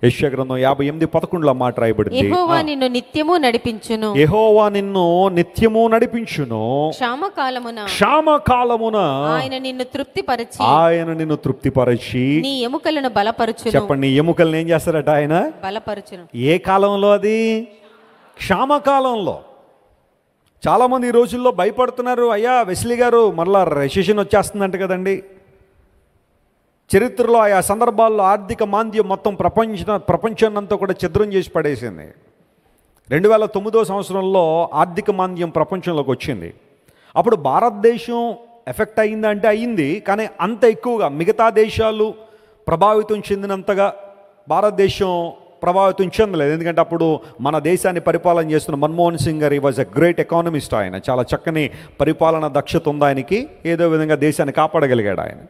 యెషయా గ్రంథం 58:11 మాట రాయబడింది, యెహోవా నిన్ను నిత్యము నడిపించును, యెహోవా నిన్ను నిత్యము నడిపించును, క్షామకాలమున ఆయన నిన్ను తృప్తిపరచి నీ ఎముకలను బలపరచును. చెప్పండి, నీ ఎముకలను ఏం చేస్తారట ఆయన? బలపరచును. ఏ కాలంలో? అది క్షామకాలంలో. చాలామంది ఈ రోజుల్లో భయపడుతున్నారు, అయ్యా వెస్లీ గారు మరలా రెసెషన్ వచ్చేస్తుందంట కదండి. చరిత్రలో ఆయా సందర్భాల్లో ఆర్థిక మాంద్యం మొత్తం ప్రపంచాన్నంతా కూడా ఛిద్రం చేసి పడేసింది. 2009 సంవత్సరంలో ఆర్థిక మాంద్యం ప్రపంచంలోకి వచ్చింది. అప్పుడు భారతదేశం ఎఫెక్ట్ అయిందా అంటే అయింది, కానీ అంత ఎక్కువగా మిగతా దేశాలు ప్రభావితం చెందినంతగా భారతదేశం ప్రభావితం చెందలేదు. ఎందుకంటే అప్పుడు మన దేశాన్ని పరిపాలన చేస్తున్న మన్మోహన్ సింగ్ గారు వాజ్ ఎ గ్రేట్ ఎకానమిస్ట్. ఆయన చాలా చక్కని పరిపాలన దక్షత ఉంది ఆయనకి, ఏదో విధంగా దేశాన్ని కాపాడగలిగాడు ఆయన.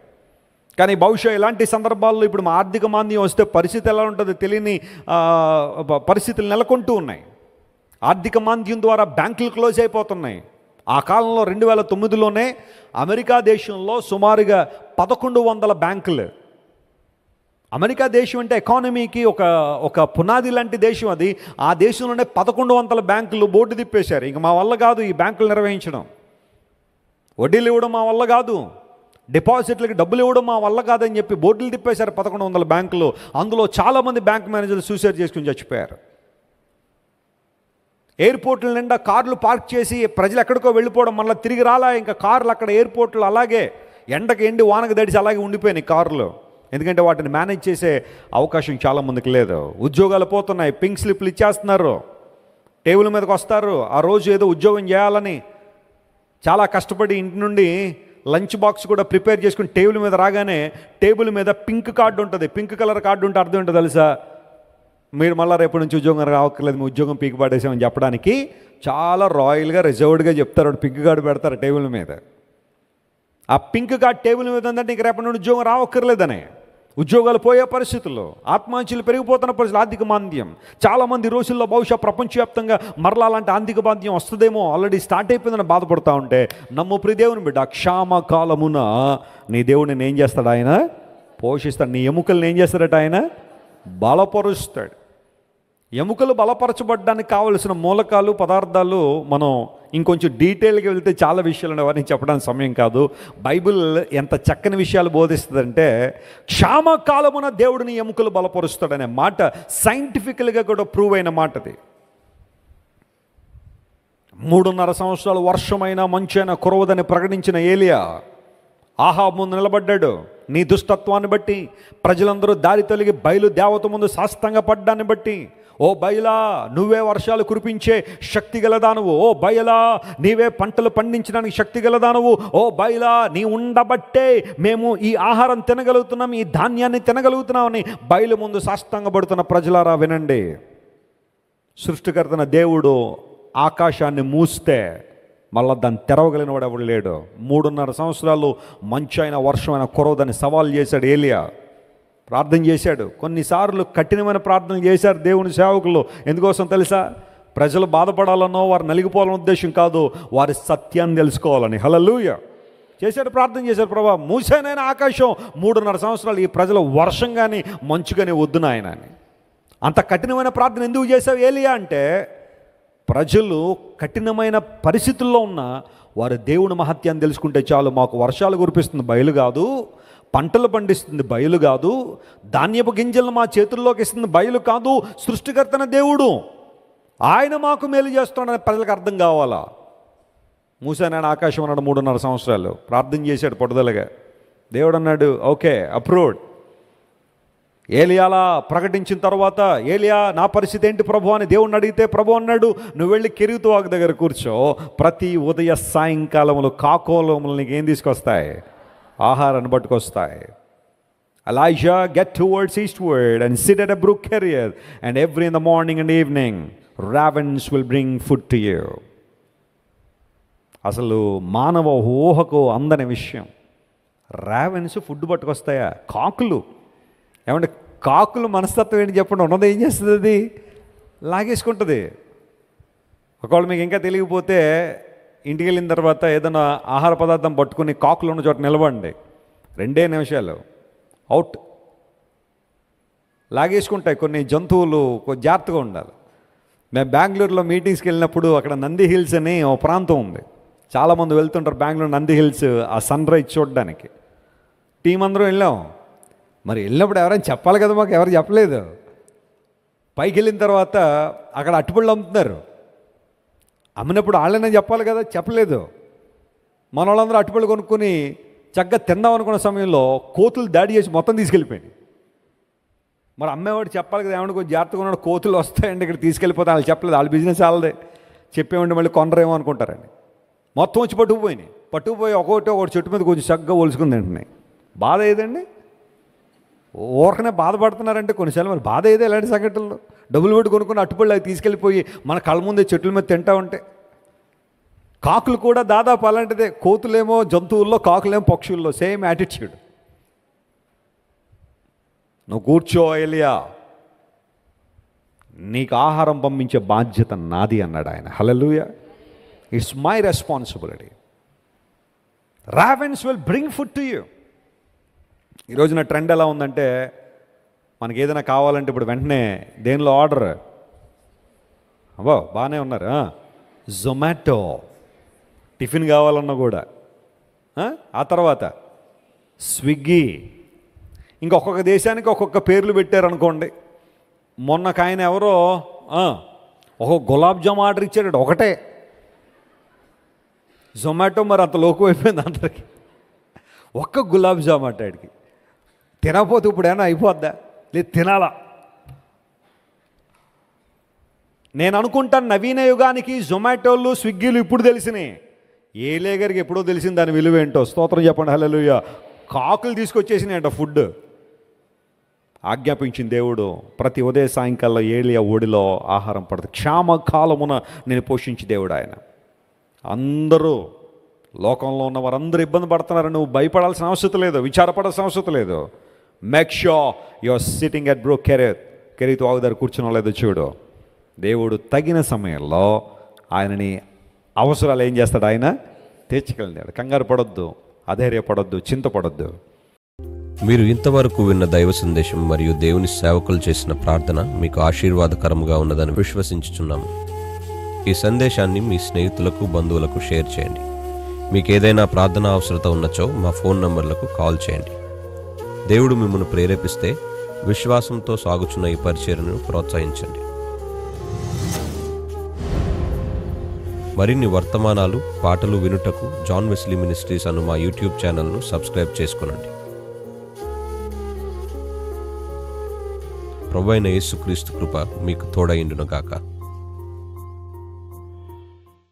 కానీ బహుశా ఇలాంటి సందర్భాల్లో ఇప్పుడు మా ఆర్థిక మాంద్యం వస్తే పరిస్థితి ఎలా ఉంటుందో తెలియని పరిస్థితులు నెలకొంటూ ఉన్నాయి. ఆర్థిక మాంద్యం ద్వారా బ్యాంకులు క్లోజ్ అయిపోతున్నాయి. ఆ కాలంలో 2009లోనే అమెరికా దేశంలో సుమారుగా 1100 బ్యాంకులు. అమెరికా దేశం అంటే ఎకానమీకి ఒక పునాది లాంటి దేశం అది. ఆ దేశంలోనే 1100 బ్యాంకులు బోర్డు తిప్పేశారు. ఇంక మా వల్ల కాదు ఈ బ్యాంకులు నిర్వహించడం, వడ్డీలు ఇవ్వడం మా వల్ల కాదు, డిపాజిట్లకి డబ్బులు ఇవ్వడం మా వల్ల కాదని చెప్పి బోర్డులు తిప్పేశారు 1100 బ్యాంకులు. అందులో చాలామంది బ్యాంక్ మేనేజర్లు సూసైడ్ చేసుకుని చచ్చిపోయారు. ఎయిర్పోర్ట్ల నిండా కార్లు పార్క్ చేసి ప్రజలు ఎక్కడికో వెళ్ళిపోవడం, మళ్ళీ తిరిగి రాలా ఇంకా కార్లు అక్కడ ఎయిర్పోర్ట్లు అలాగే ఎండకి ఎండి వానకు దడిచి అలాగే ఉండిపోయినాయి కార్లు. ఎందుకంటే వాటిని మేనేజ్ చేసే అవకాశం చాలామందికి లేదు. ఉద్యోగాలు పోతున్నాయి, పింక్ స్లిప్లు ఇచ్చేస్తున్నారు, టేబుల్ మీదకి వస్తారు. ఆ రోజు ఏదో ఉద్యోగం చేయాలని చాలా కష్టపడి ఇంటి నుండి లంచ్ బాక్స్ కూడా ప్రిపేర్ చేసుకుని టేబుల్ మీద రాగానే టేబుల్ మీద పింక్ కార్డు ఉంటుంది. పింక్ కలర్ కార్డు ఉంటే అర్థం ఏంటో తెలుసా? మీరు మళ్ళీ రేపటి నుంచి ఉద్యోగం రావక్కర్లేదు, మీ ఉద్యోగం పీకి పడేసామని చెప్పడానికి చాలా రాయల్గా రిజర్వ్డ్గా చెప్తారు. పింక్ కార్డు పెడతారు టేబుల్ మీద. ఆ పింక్ కార్డు టేబుల్ మీద ఉందంటే ఇంక రేపటి నుండి ఉద్యోగం రావక్కర్లేదని. ఉద్యోగాలు పోయే పరిస్థితుల్లో, ఆత్మహత్యలు పెరిగిపోతున్న పరిస్థితులు, ఆర్థిక మాంద్యం. చాలామంది రోజుల్లో బహుశా ప్రపంచవ్యాప్తంగా మరలా అలాంటి ఆర్థిక మాంద్యం వస్తుందేమో, ఆల్రెడీ స్టార్ట్ అయిపోయిందని బాధపడుతూ ఉంటే, నమ్ము ప్రియ దేవుని బిడ్డ, క్షామకాలమున నీ దేవుడిని ఏం చేస్తాడు? ఆయన పోషిస్తాడు. నీ ఎముకల్ని ఏం చేస్తాడట? ఆయన బలపరుస్తాడు. ఎముకలు బలపరచబడ్డానికి కావలసిన మూలకాలు, పదార్థాలు మనం ఇంకొంచెం డీటెయిల్గా వెళ్తే చాలా విషయాలు అవన్నీ చెప్పడానికి సమయం కాదు. బైబిల్ ఎంత చక్కని విషయాలు బోధిస్తుందంటే, క్షామకాలమున దేవుడిని ఎముకలు బలపరుస్తాడనే మాట సైంటిఫికల్గా కూడా ప్రూవ్ అయిన మాట అది. 3.5 సంవత్సరాలు వర్షమైనా మంచైనా కురవదని ప్రకటించిన ఏలియా ఆహాబు ముందు నిలబడ్డాడు. నీ దుష్టత్వాన్ని బట్టి ప్రజలందరూ దారి తొలగి బయలు దేవత ముందు సాష్టాంగ పడ్డాన్ని బట్టి, ఓ బయలా నువ్వే వర్షాలు కురిపించే శక్తి గలదానువు, ఓ బయలా నీవే పంటలు పండించడానికి శక్తి గలదానువు, ఓ బయలా నీ ఉండబట్టే మేము ఈ ఆహారం తినగలుగుతున్నాం, ఈ ధాన్యాన్ని తినగలుగుతున్నామని బయలు ముందు సాష్టాంగపడుతున్న ప్రజలారా వినండి. సృష్టికర్తన దేవుడు ఆకాశాన్ని మూస్తే మళ్ళా దాన్ని తెరవగలిగిన వాడు ఎవడు లేడు. 3.5 సంవత్సరాలు మంచైన వర్షమైన కురవదని సవాల్ చేశాడు ఏలియా. ప్రార్థన చేశాడు. కొన్నిసార్లు కఠినమైన ప్రార్థనలు చేశారు దేవుని సేవకులు. ఎందుకోసం తెలుసా? ప్రజలు బాధపడాలనో వారు నలిగిపోవాలన్న ఉద్దేశం కాదు, వారి సత్యాన్ని తెలుసుకోవాలని. హల్లెలూయా చేశాడు, ప్రార్థన చేశాడు. ప్రభా మూసేనైనా ఆకాశం 3.5 సంవత్సరాలు ఈ ప్రజలు వర్షం కానీ మంచు కానీ వద్దు నాయన అని. అంత కఠినమైన ప్రార్థన ఎందుకు చేశావు ఏలియా అంటే, ప్రజలు కఠినమైన పరిస్థితుల్లో ఉన్న వారు దేవుని మహత్యాన్ని తెలుసుకుంటే చాలు. మాకు వర్షాలు కురిపిస్తుంది బయలు కాదు, పంటలు పండిస్తుంది బయలు కాదు, ధాన్యపు గింజలను మా చేతుల్లోకి ఇస్తుంది బయలు కాదు, సృష్టికర్తన దేవుడు ఆయన మాకు మేలు చేస్తున్నాడని ప్రజలకు అర్థం కావాలా. మూసానైనా ఆకాశం అన్నాడు. 3.5 సంవత్సరాలు ప్రార్థన చేశాడు పట్టుదలగా. దేవుడు అన్నాడు ఓకే అప్రూవ్డ్. ఏలియాలా ప్రకటించిన తర్వాత, ఏలియా నా పరిస్థితి ఏంటి ప్రభు అని దేవుణ్ణి అడిగితే, ప్రభు అన్నాడు నువ్వు వెళ్ళి కెరీతు వాగు దగ్గర కూర్చో, ప్రతి ఉదయ సాయంకాలములు కాకోలములు నీకు ఏం తీసుకొస్తాయి? ఆహారాన్ని పట్టుకొస్తాయి. Elijah get towards eastward and sit at a brook carrier, and every in the morning and evening ravens will bring food to you. అసలు మానవ ఊహకు అందని విషయం. రావెన్స్ ఫుడ్ పట్టుకొస్తాయా? కాకులు. ఏమంటే కాకులు మనస్తత్వం ఏంటి చెప్పండి? ఉన్నది ఏం చేస్తుంది? అది లాగేసుకుంటుంది. ఒకవేళ మీకు ఇంకా తెలియకపోతే ఇంటికి వెళ్ళిన తర్వాత ఏదైనా ఆహార పదార్థం పట్టుకుని కాకులు ఉన్న చోట నిలబడండి, 2 నిమిషాలు అవుట్. లాగేసుకుంటాయి కొన్ని జంతువులు, జాగ్రత్తగా ఉండాలి. మేము బెంగళూరులో మీటింగ్స్కి వెళ్ళినప్పుడు అక్కడ నంది హిల్స్ అని ఒక ప్రాంతం ఉంది. చాలామంది వెళ్తుంటారు బెంగళూరు నంది హిల్స్ ఆ సన్ రైజ్ చూడడానికి. టీం అందరం వెళ్ళాం. మరి వెళ్ళినప్పుడు ఎవరైనా చెప్పాలి కదా, మాకు ఎవరు చెప్పలేదు. పైకి వెళ్ళిన తర్వాత అక్కడ అట్టుపళ్ళు అమ్ముతున్నారు. అమ్మినప్పుడు వాళ్ళనే చెప్పాలి కదా, చెప్పలేదు. మన వాళ్ళందరూ అట్టుపళ్ళు కొనుక్కొని చక్కగా తిందాం అనుకున్న సమయంలో కోతులు దాడి చేసి మొత్తం తీసుకెళ్ళిపోయింది. మరి అమ్మేవాడు చెప్పాలి కదా, ఏమన్నా కొంచెం జాగ్రత్తగా ఉన్నాడు, కోతులు వస్తాయండి ఇక్కడ తీసుకెళ్ళిపోతే. వాళ్ళు చెప్పలేదు, వాళ్ళ బిజినెస్ వాళ్ళదే. చెప్పేమంటే మళ్ళీ కొనరేమో అనుకుంటారండి. మొత్తం వచ్చి పట్టుకుపోయి ఒకటి చెట్టు మీద కొంచెం చక్కగా ఒలుసుకుని తింటున్నాయి. బాధ ఏదండి? ఊరకనే బాధపడుతున్నారంటే కొన్నిసార్లు మరి బాధ ఏదే ఇలాంటి సంఘటనలు. డబ్బులు పెట్టి కొనుక్కుని అట్టుపళ్ళు అవి తీసుకెళ్ళిపోయి మన కళ్ళ ముందే చెట్ల మీద తింటా ఉంటే. కాకులు కూడా దాదాపు అలాంటిదే. కోతులేమో జంతువుల్లో, కాకులేమో పక్షుల్లో. Same attitude. నువ్వు కూర్చో ఎలియా, నీకు ఆహారం పంపించే బాధ్యత నాది అన్నాడు ఆయన. Hallelujah. It's my responsibility. Ravens will bring food to you. ఈరోజున ట్రెండ్ ఎలా ఉందంటే, మనకి ఏదైనా కావాలంటే ఇప్పుడు వెంటనే దేనిలో ఆర్డర్, అబ్బో బాగానే ఉన్నారు, జొమాటో. టిఫిన్ కావాలన్నా కూడా, ఆ తర్వాత స్విగ్గీ. ఇంకొక దేశానికి ఒక్కొక్క పేర్లు పెట్టారనుకోండి. మొన్నకాయన ఎవరో ఒక గులాబ్ జామ్ ఆర్డర్ ఇచ్చాడు, ఒకటే. జొమాటో మరి అంత లోకం అయిపోయింది అందరికి. ఒక్క గులాబ్ జామ్ అట్టాడికి. తినకపోతే ఇప్పుడు ఏమైనా అయిపోద్దా? లేదు, తినాలా. నేను అనుకుంటాను నవీన యుగానికి జొమాటోలు, స్విగ్గీలు ఇప్పుడు తెలిసినాయి. ఏలే గారికి ఎప్పుడో తెలిసింది దాని విలువ ఏంటో. స్తోత్రం చెప్పండి. హల్లెలూయా. కాకులు తీసుకొచ్చేసినాయంట ఫుడ్. ఆజ్ఞాపించిన దేవుడు ప్రతి ఉదయ సాయంకాలం ఏలియా ఒడిలో ఆహారం పడుతుంది. క్షామకాలమున నేను పోషించి దేవుడు ఆయన. అందరూ లోకంలో ఉన్న వారందరూ ఇబ్బంది పడుతున్నారు. నువ్వు భయపడాల్సిన అవసరం లేదు, విచారపడాల్సిన అవసరం లేదు. Make sure you are sitting at brook Cherith వాగు దగ్గర కూర్చున్నా లేదో చూడు. దేవుడు తగిన సమయంలో ఆయనని అవసరాలు ఏం చేస్తాడు, ఆయన తీర్చుకెళ్ళాడు. కంగారు పడొద్దు, అధైర్యపడొద్దు, చింతపడొద్దు. మీరు ఇంతవరకు విన్న దైవ సందేశం మరియు దేవుని సేవకులు చేసిన ప్రార్థన మీకు ఆశీర్వాదకరముగా ఉన్నదని విశ్వసించుచున్నాము. ఈ సందేశాన్ని మీ స్నేహితులకు, బంధువులకు షేర్ చేయండి. మీకు ఏదైనా ప్రార్థన అవసరత ఉన్నచో మా ఫోన్ నంబర్లకు కాల్ చేయండి. దేవుడు మిమ్మల్ని ప్రేరేపిస్తే విశ్వాసంతో సాగుచున్న ఈ పరిచర్యను ప్రోత్సహించండి. మరిన్ని వర్తమానాలు, పాటలు వినుటకు జాన్ వెస్లీ మినిస్ట్రీస్ అను మా యూట్యూబ్ ఛానల్ను సబ్స్క్రైబ్ చేసుకొనండి. ప్రభువైన యేసుక్రీస్తు కృప మీకు తోడైండును గాక.